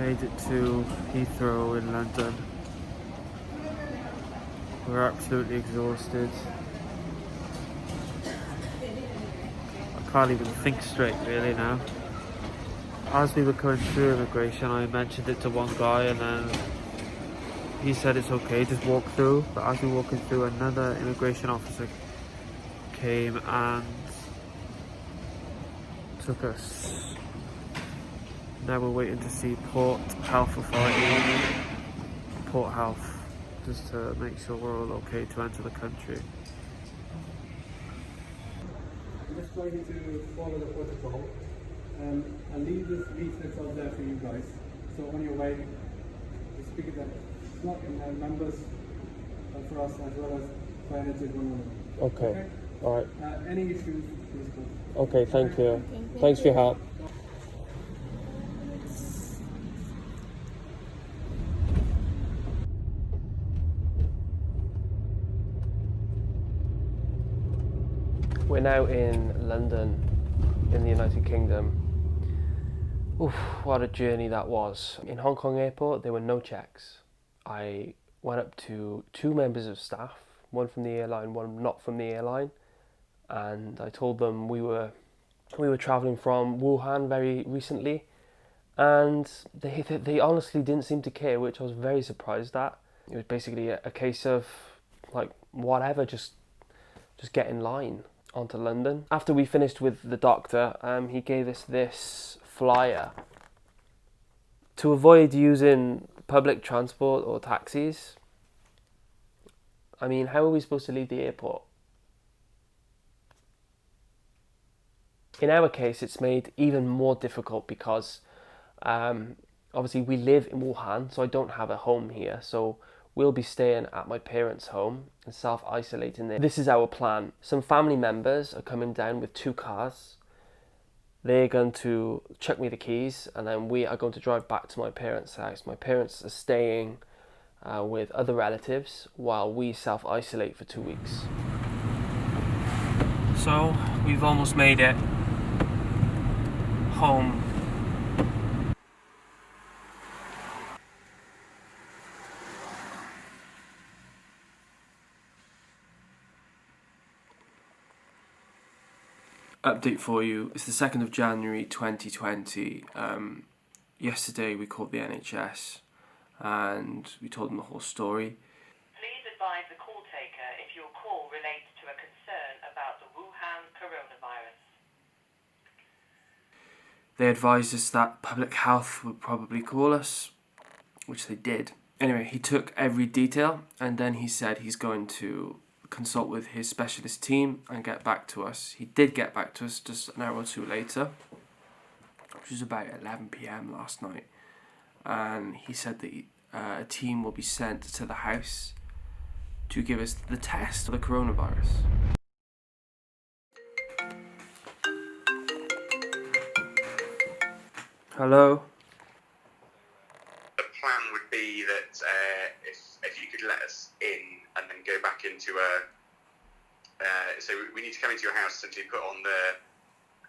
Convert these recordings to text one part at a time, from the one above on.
made it to Heathrow in London. We're absolutely exhausted. I can't even think straight really now. As we were coming through immigration, I mentioned it to one guy and then he said it's okay, just walk through. But as we were walking through, another immigration officer came and took us. Now we're waiting to see Port Health Authority, Port Health, just to make sure we're all okay to enter the country. I'm just trying to follow the protocol and leave this leaflets out there for you guys. So on your way, you speak it them. It's not in numbers for us as well as for Energy 111. Okay. Alright. Any issues, please call. Okay, thank you. Thanks for your help. We're now in London, in the United Kingdom. Oof, what a journey that was. In Hong Kong airport, there were no checks. I went up to two members of staff, one from the airline, one not from the airline, and I told them we were travelling from Wuhan very recently, and they honestly didn't seem to care, which I was very surprised at. It was basically a case of like whatever, just get in line onto London. After we finished with the doctor, he gave us this flyer to avoid using public transport or taxis. I mean, how are we supposed to leave the airport? In our case, it's made even more difficult because obviously we live in Wuhan, so I don't have a home here. So we'll be staying at my parents' home and self-isolating there. This is our plan. Some family members are coming down with two cars. They're going to chuck me the keys and then we are going to drive back to my parents' house. My parents are staying with other relatives while we self-isolate for 2 weeks. So we've almost made it home. Update for you, it's the 2nd of January 2020. Yesterday we called the NHS and we told them the whole story. Please advise the call taker if your call relates to a concern about the Wuhan coronavirus. They advised us that public health would probably call us, which they did. Anyway, he took every detail and then he said he's going to consult with his specialist team and get back to us. He did get back to us just an hour or two later, which was about 11 p.m. last night. And he said that a team will be sent to the house to give us the test for the coronavirus. Hello? The plan would be that if you could let us in and then go back into so we need to come into your house, essentially put on the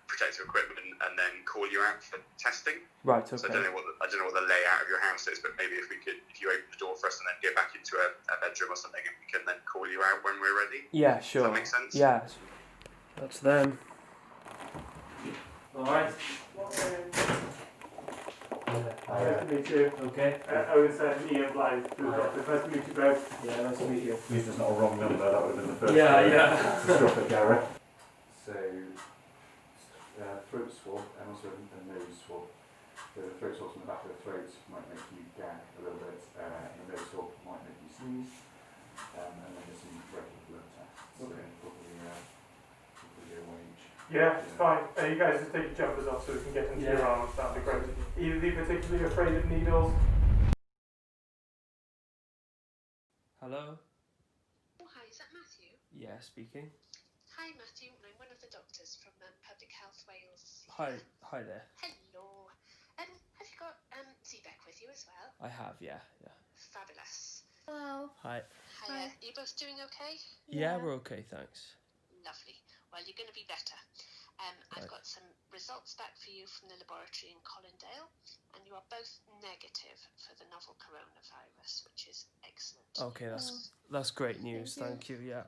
protective equipment and then call you out for testing. Right, okay. So I don't know what the layout of your house is, but maybe if you open the door for us and then go back into a bedroom or something, and we can then call you out when we're ready. Yeah, sure. Does that make sense? Yeah. That's them. Alright. Nice to meet you. Okay. Owen said Ian Blythe, nice to meet you both. Yeah, nice to meet you. At least it's not a wrong number, that would have been the first Yeah. to stop at Gareth. So, throat swab and also a nose swab. The throat swab's on the back of the throat might make you gag a little bit, and the nose swab might make you sneeze, and then there's some regular blood tests. Okay. So probably a wage. Yeah, it's fine. You guys just take your jumpers off so we can get into your arms. That'd be great. Are you particularly afraid of needles? Hello? Oh, hi, is that Matthew? Yeah, speaking. Hi, Matthew. I'm one of the doctors from Public Health Wales. Hi there. Hello. Have you got Zebek with you as well? I have, yeah. Fabulous. Hello. Hi. Hiya. Are you both doing okay? Yeah, we're okay, thanks. Lovely. Well, you're going to be better. I've got some results back for you from the laboratory in Colindale, and you are both negative for the novel coronavirus, which is excellent. Okay, that's great news. Thank you. Yeah.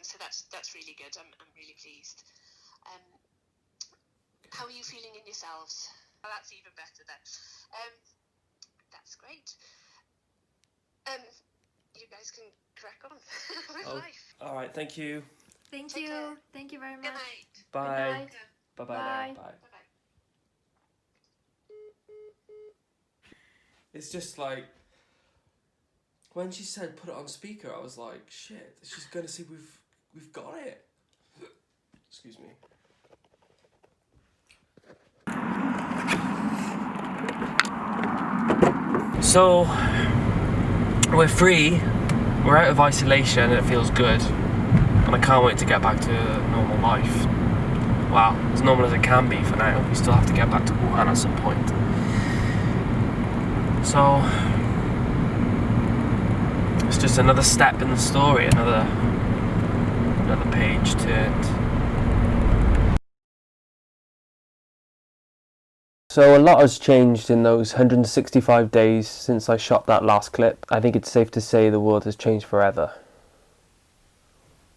So that's really good. I'm really pleased. How are you feeling in yourselves? Oh, that's even better then. That's great. You guys can crack on with life. All right. Thank you. Thank Take you. care. Thank you very much. Good night. Bye. Good night. Bye. Bye. Bye. Bye-bye. It's just like when she said put it on speaker, I was like, shit. She's gonna see we've got it. Excuse me. So we're free. We're out of isolation and it feels good. And I can't wait to get back to normal life. Well, as normal as it can be for now. We still have to get back to Wuhan at some point. So it's just another step in the story, another page turned. So a lot has changed in those 165 days since I shot that last clip. I think it's safe to say the world has changed forever.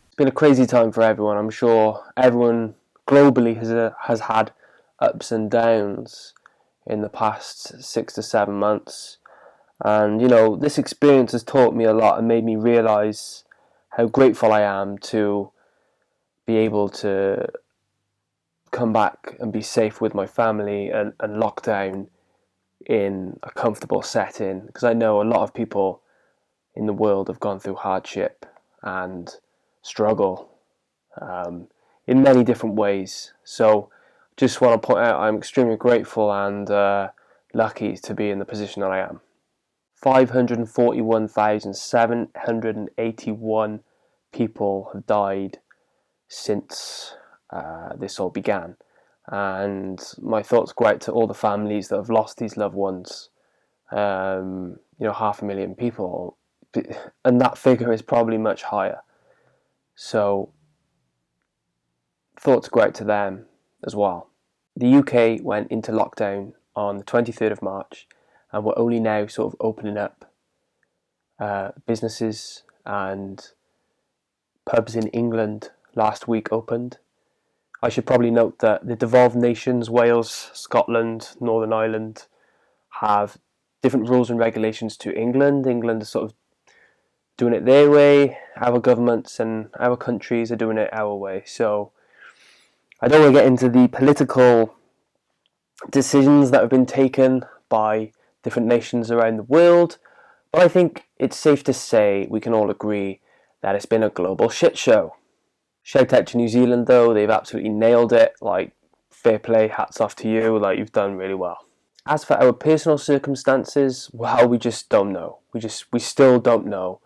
It's been a crazy time for everyone. I'm sure everyone globally has had ups and downs in the past 6 to 7 months. And, you know, this experience has taught me a lot and made me realise how grateful I am to be able to come back and be safe with my family and locked down in a comfortable setting. Because I know a lot of people in the world have gone through hardship and struggle in many different ways. So just want to point out I'm extremely grateful and lucky to be in the position that I am. 541,781 people have died since this all began, and my thoughts go out to all the families that have lost these loved ones. 500,000 people, and that figure is probably much higher. So thoughts go out to them as well. The UK went into lockdown on the 23rd of March, and we're only now sort of opening up businesses, and pubs in England last week opened. I should probably note that the devolved nations, Wales, Scotland, Northern Ireland, have different rules and regulations to England. England is sort of doing it their way. Our governments and our countries are doing it our way. So I don't want to get into the political decisions that have been taken by different nations around the world, but I think it's safe to say we can all agree that it's been a global shit show. Shout out to New Zealand though, they've absolutely nailed it. Like, fair play, hats off to you, like you've done really well. As for our personal circumstances, well, we just don't know. We still don't know.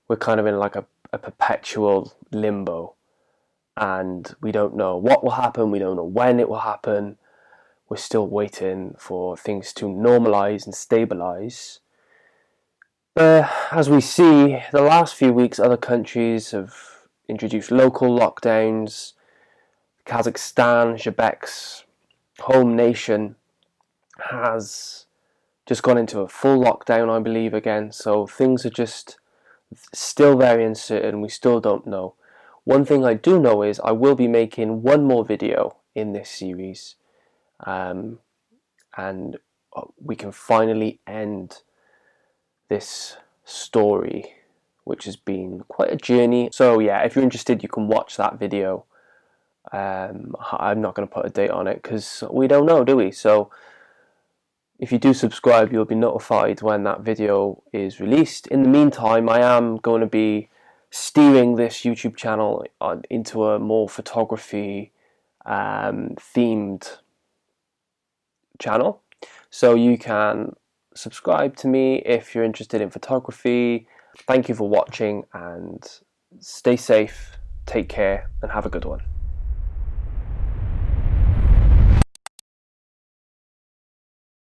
We're kind of in like a perpetual limbo, and we don't know what will happen, we don't know when it will happen. We're still waiting for things to normalise and stabilise. As we see, the last few weeks other countries have introduced local lockdowns. Kazakhstan, Quebec's home nation, has just gone into a full lockdown, I believe, again. So things are just still very uncertain. We still don't know. One thing I do know is I will be making one more video in this series, and we can finally end this story, which has been quite a journey. So yeah, if you're interested, you can watch that video. I'm not going to put a date on it because we don't know, do we? So if you do subscribe, you'll be notified when that video is released. In the meantime, I am going to be steering this YouTube channel into a more photography themed channel. So you can subscribe to me if you're interested in photography. Thank you for watching, and stay safe, take care, and have a good one.